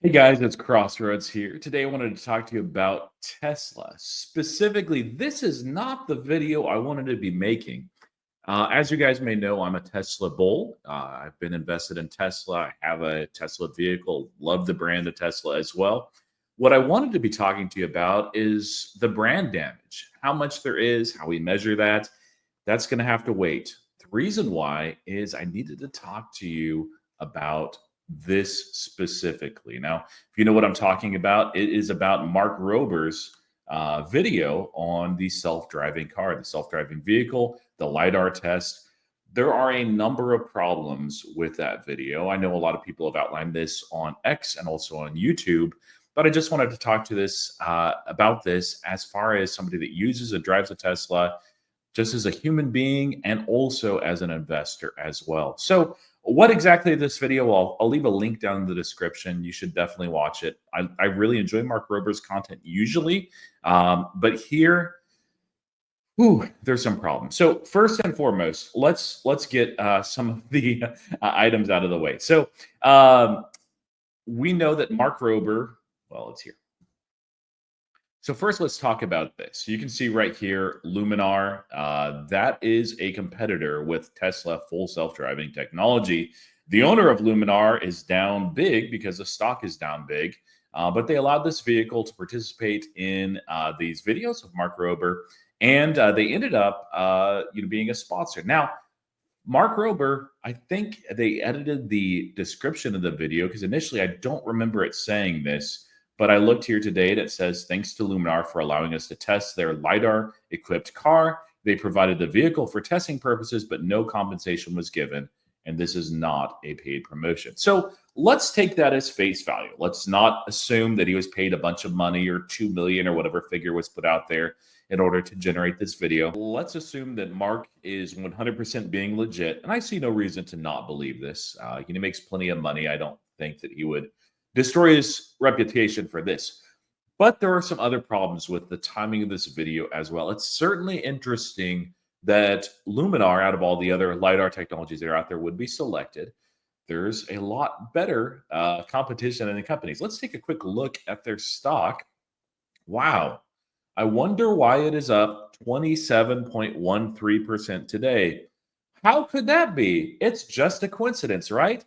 Hey guys, it's Crossroads here. Today I wanted to talk to you about Tesla. Specifically, this is not the video I wanted to be making. As you guys may know, I'm a Tesla bull. I've been invested in Tesla. I have a Tesla vehicle, love the brand of Tesla as well. What I wanted to be talking to you about is the brand damage, how much there is, how we measure that. That's going to have to wait. The reason why is I needed to talk to you about this specifically. Now, if you know what I'm talking about, it is about Mark Rober's video on the self-driving car, the self-driving vehicle, the LiDAR test. There are a number of problems with that video. I know a lot of people have outlined this on X and also on YouTube, but I just wanted to talk to this about this as far as somebody that uses and drives a Tesla, just as a human being and also as an investor as well. So, what exactly is this video? I'll leave a link down in the description. You should definitely watch it. I really enjoy Mark Rober's content usually, but here, there's some problems. So first and foremost, let's get some of the items out of the way. So we know that Mark Rober. Well, it's here. So first, let's talk about this. You can see right here, Luminar. That is a competitor with Tesla full self-driving technology. The owner of Luminar is down big because the stock is down big, but they allowed this vehicle to participate in these videos of Mark Rober, and they ended up, being a sponsor. Now, Mark Rober, I think they edited the description of the video because initially I don't remember it saying this, but I looked here today and it says, thanks to Luminar for allowing us to test their LiDAR equipped car. They provided the vehicle for testing purposes, but no compensation was given. And this is not a paid promotion. So let's take that as face value. Let's not assume that he was paid a bunch of money or 2 million or whatever figure was put out there in order to generate this video. Let's assume that Mark is 100% being legit. And I see no reason to not believe this. He makes plenty of money. I don't think that he would destroy his reputation for this. But there are some other problems with the timing of this video as well. It's certainly interesting that Luminar, out of all the other LiDAR technologies that are out there, would be selected. There's a lot better competition in the companies. Let's take a quick look at their stock. Wow. I wonder why it is up 27.13% today. How could that be? It's just a coincidence, right?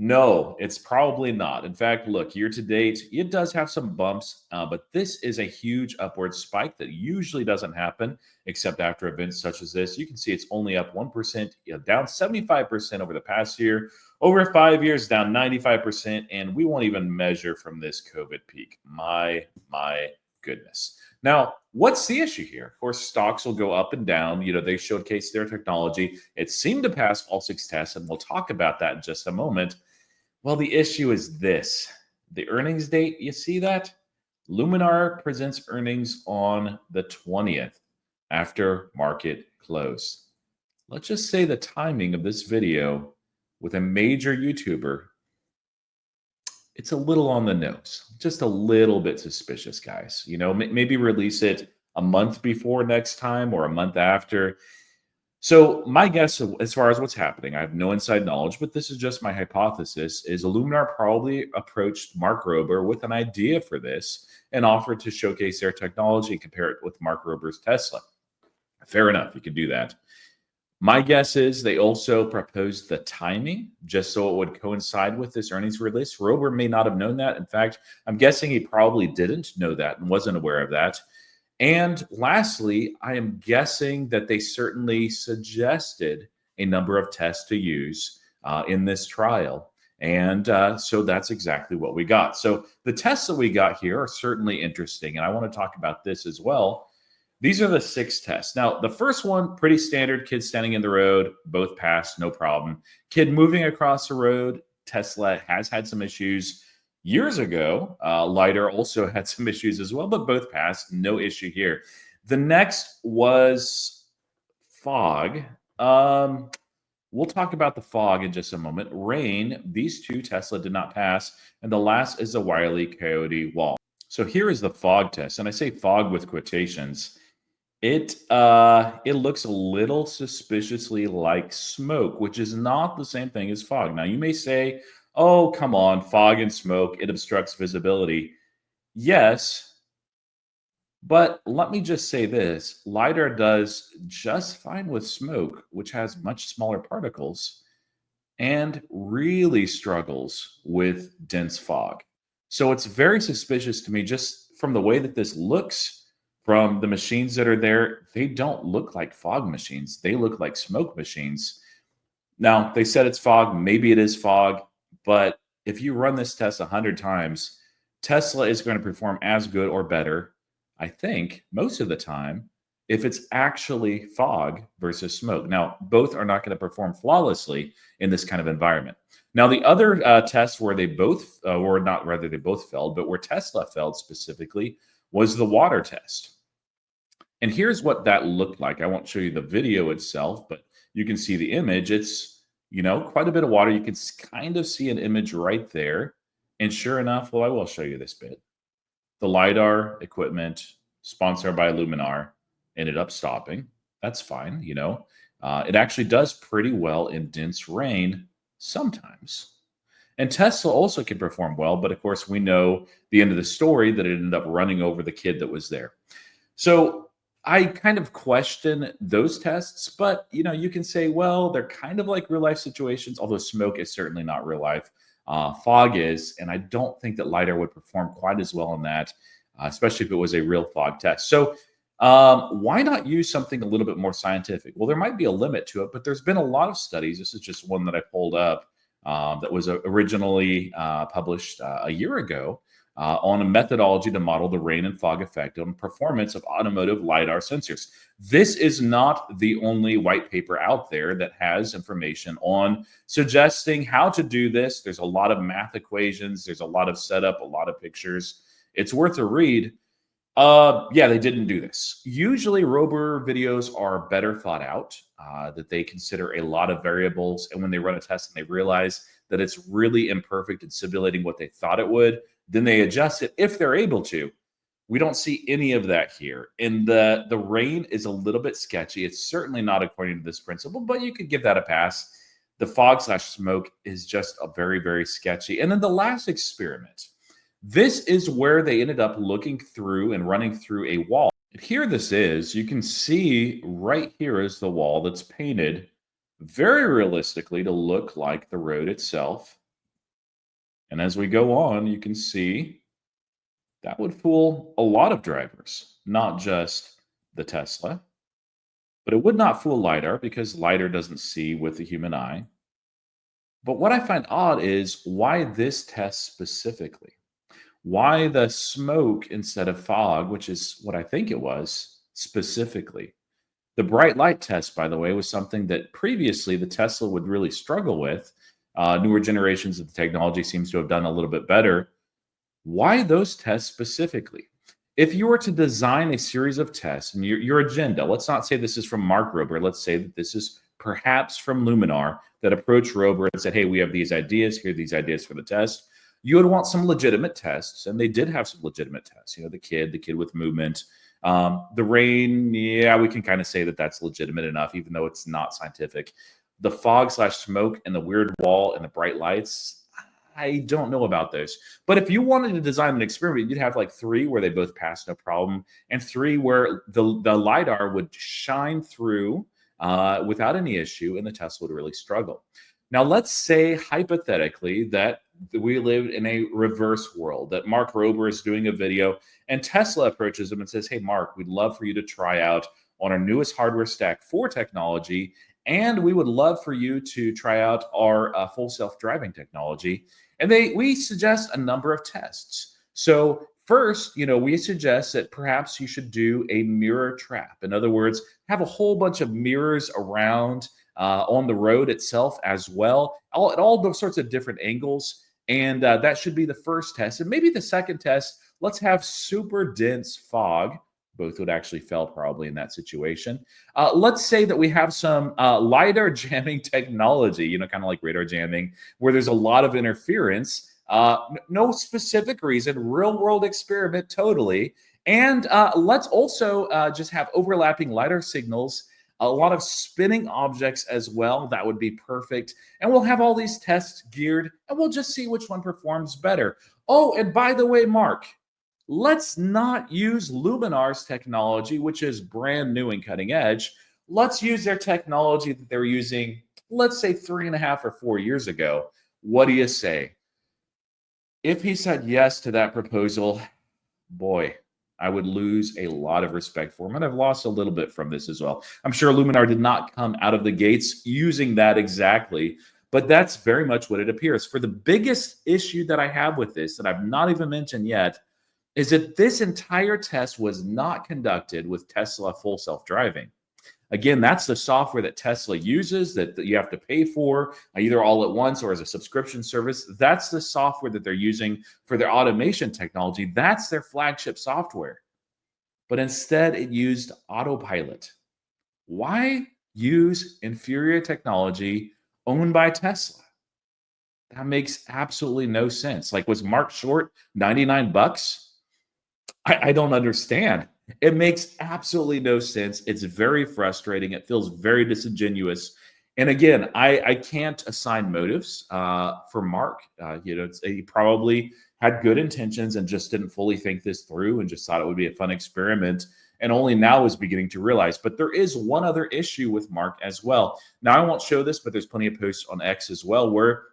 No, it's probably not. In fact, look, year to date, it does have some bumps, but this is a huge upward spike that usually doesn't happen except after events such as this. You can see it's only up 1%, down 75% over the past year, over 5 years, down 95%, and we won't even measure from this COVID peak. My goodness. Now, what's the issue here? Of course, stocks will go up and down. They showcase their technology. It seemed to pass all 6 tests, and we'll talk about that in just a moment. Well, the issue is this. The earnings date, you see that? Luminar presents earnings on the 20th after market close. Let's just say the timing of this video with a major YouTuber, it's a little on the nose, just a little bit suspicious, guys. Maybe release it a month before next time or a month after. So my guess, as far as what's happening, I have no inside knowledge, but this is just my hypothesis, is Luminar probably approached Mark Rober with an idea for this and offered to showcase their technology and compare it with Mark Rober's Tesla. Fair enough, you could do that. My guess is they also proposed the timing just so it would coincide with this earnings release. Rober may not have known that. In fact, I'm guessing he probably didn't know that and wasn't aware of that. And lastly, I am guessing that they certainly suggested a number of tests to use in this trial. And so that's exactly what we got. So the tests that we got here are certainly interesting. And I want to talk about this as well. These are the 6 tests. Now, the first one, pretty standard. Kid standing in the road, both passed, no problem. Kid moving across the road, Tesla has had some issues. Years ago, LiDAR also had some issues as well, but both passed. No issue here. The next was fog. We'll talk about the fog in just a moment. Rain, these 2 Tesla did not pass. And the last is the Wile E. Coyote wall. So here is the fog test. And I say fog with quotations. It looks a little suspiciously like smoke, which is not the same thing as fog. Now, you may say, Oh, come on, fog and smoke, it obstructs visibility. Yes, but let me just say this, LiDAR does just fine with smoke, which has much smaller particles, and really struggles with dense fog. So it's very suspicious to me just from the way that this looks, from the machines that are there. They don't look like fog machines, they look like smoke machines. Now, they said it's fog, maybe it is fog, but if you run this test 100 times, Tesla is going to perform as good or better, I think, most of the time, if it's actually fog versus smoke. Now, both are not going to perform flawlessly in this kind of environment. Now, the other test where they both, or not rather, they both failed, but where Tesla failed specifically was the water test. And here's what that looked like. I won't show you the video itself, but you can see the image. It's, quite a bit of water. You can kind of see an image right there. And sure enough, well, I will show you this bit. The LiDAR equipment, sponsored by Luminar, ended up stopping. That's fine. It actually does pretty well in dense rain sometimes. And Tesla also can perform well, but of course, we know the end of the story that it ended up running over the kid that was there. So I kind of question those tests, but you can say, well, they're kind of like real life situations, although smoke is certainly not real life. Fog is, and I don't think that LiDAR would perform quite as well in that, especially if it was a real fog test. So why not use something a little bit more scientific? Well, there might be a limit to it, but there's been a lot of studies. This is just one that I pulled up that was originally published a year ago on a methodology to model the rain and fog effect on performance of automotive LiDAR sensors. This is not the only white paper out there that has information on suggesting how to do this. There's a lot of math equations, there's a lot of setup, a lot of pictures. It's worth a read. Yeah, they didn't do this. Usually, rover videos are better thought out, that they consider a lot of variables. And when they run a test and they realize that it's really imperfect in simulating what they thought it would, then they adjust it if they're able to. We don't see any of that here. And the rain is a little bit sketchy. It's certainly not according to this principle, but you could give that a pass. The fog/smoke is just a very, very sketchy. And then the last experiment. This is where they ended up looking through and running through a wall. And here this is. You can see right here is the wall that's painted very realistically to look like the road itself. And as we go on, you can see that would fool a lot of drivers, not just the Tesla. But it would not fool LiDAR because LiDAR doesn't see with the human eye. But what I find odd is why this test specifically? Why the smoke instead of fog, which is what I think it was specifically? The bright light test, by the way, was something that previously the Tesla would really struggle with. Newer generations of the technology seems to have done a little bit better. Why those tests specifically? If you were to design a series of tests and your agenda, let's not say this is from Mark Rober, let's say that this is perhaps from Luminar that approached Rober and said, hey, we have these ideas, here are these ideas for the test. You would want some legitimate tests, and they did have some legitimate tests. The kid with movement, the rain. Yeah, we can kind of say that that's legitimate enough, even though it's not scientific. The fog/smoke and the weird wall and the bright lights, I don't know about those. But if you wanted to design an experiment, you'd have like 3 where they both passed no problem, and 3 where the LiDAR would shine through without any issue, and the Tesla would really struggle. Now, let's say hypothetically that we lived in a reverse world, that Mark Rober is doing a video and Tesla approaches him and says, hey, Mark, we'd love for you to try out on our newest hardware stack 4 technology, and we would love for you to try out our full self-driving technology. And we suggest a number of tests. So first, we suggest that perhaps you should do a mirror trap. In other words, have a whole bunch of mirrors around on the road itself as well, at all those sorts of different angles. And that should be the first test. And maybe the second test, let's have super dense fog. Both would actually fail probably in that situation. Let's say that we have some LiDAR jamming technology, kind of like radar jamming, where there's a lot of interference. No specific reason, real world experiment totally. And let's also just have overlapping LiDAR signals a lot of spinning objects as well. That would be perfect. And we'll have all these tests geared and we'll just see which one performs better. Oh, and by the way, Mark, let's not use Luminar's technology, which is brand new and cutting edge. Let's use their technology that they were using, let's say 3.5 or 4 years ago. What do you say? If he said yes to that proposal, boy, I would lose a lot of respect for him. And I've lost a little bit from this as well. I'm sure Luminar did not come out of the gates using that exactly, but that's very much what it appears. For the biggest issue that I have with this, that I've not even mentioned yet, is that this entire test was not conducted with Tesla full self-driving. Again, that's the software that Tesla uses that you have to pay for either all at once or as a subscription service. That's the software that they're using for their automation technology. That's their flagship software. But instead, it used Autopilot. Why use inferior technology owned by Tesla? That makes absolutely no sense. Like, was Mark short $99? I don't understand. It makes absolutely no sense. It's very frustrating. It feels very disingenuous. And again, I can't assign motives for Mark. He probably had good intentions and just didn't fully think this through and just thought it would be a fun experiment. And only now is beginning to realize. But there is one other issue with Mark as well. Now, I won't show this, but there's plenty of posts on X as well where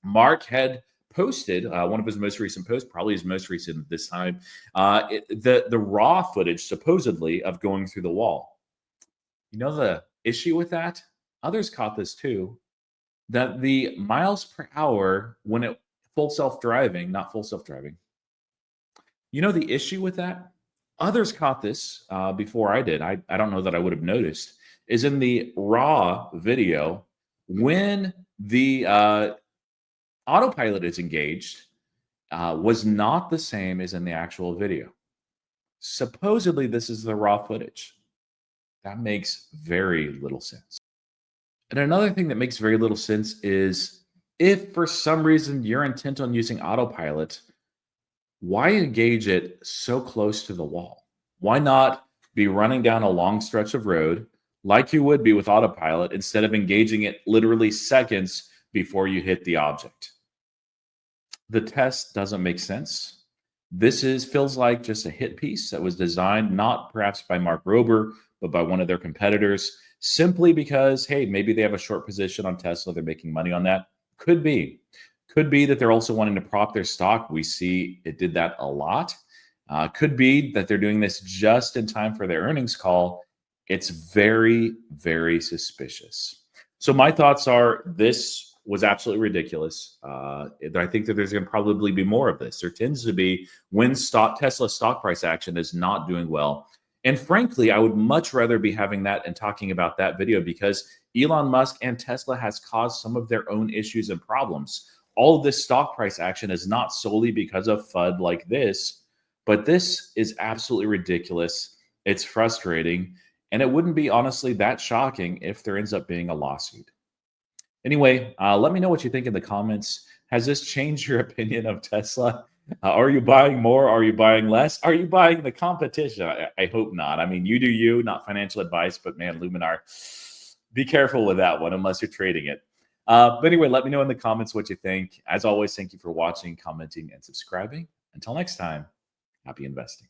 Mark had posted one of his most recent posts, probably his most recent at this time, the raw footage supposedly of going through the wall. You know the issue with that? Others caught this too. That the miles per hour when it full self-driving, not full self-driving. You know the issue with that? Others caught this before I did. I don't know that I would have noticed. Is in the raw video when the Autopilot is engaged was not the same as in the actual video. Supposedly, this is the raw footage. That makes very little sense. And another thing that makes very little sense is if for some reason you're intent on using Autopilot, why engage it so close to the wall? Why not be running down a long stretch of road like you would be with Autopilot instead of engaging it literally seconds before you hit the object? The test doesn't make sense. This feels like just a hit piece that was designed not perhaps by Mark Rober, but by one of their competitors, simply because, hey, maybe they have a short position on Tesla. They're making money on that. Could be. Could be that they're also wanting to prop their stock. We see it did that a lot. Could be that they're doing this just in time for their earnings call. It's very, very suspicious. So my thoughts are this was absolutely ridiculous. I think that there's going to probably be more of this. There tends to be when Tesla stock price action is not doing well. And frankly, I would much rather be having that and talking about that video because Elon Musk and Tesla has caused some of their own issues and problems. All of this stock price action is not solely because of FUD like this, but this is absolutely ridiculous. It's frustrating. And it wouldn't be honestly that shocking if there ends up being a lawsuit. Anyway, let me know what you think in the comments. Has this changed your opinion of Tesla? Are you buying more? Are you buying less? Are you buying the competition? I hope not. I mean, you do you, not financial advice, but man, Luminar, be careful with that one unless you're trading it. But anyway, let me know in the comments what you think. As always, thank you for watching, commenting, and subscribing. Until next time, happy investing.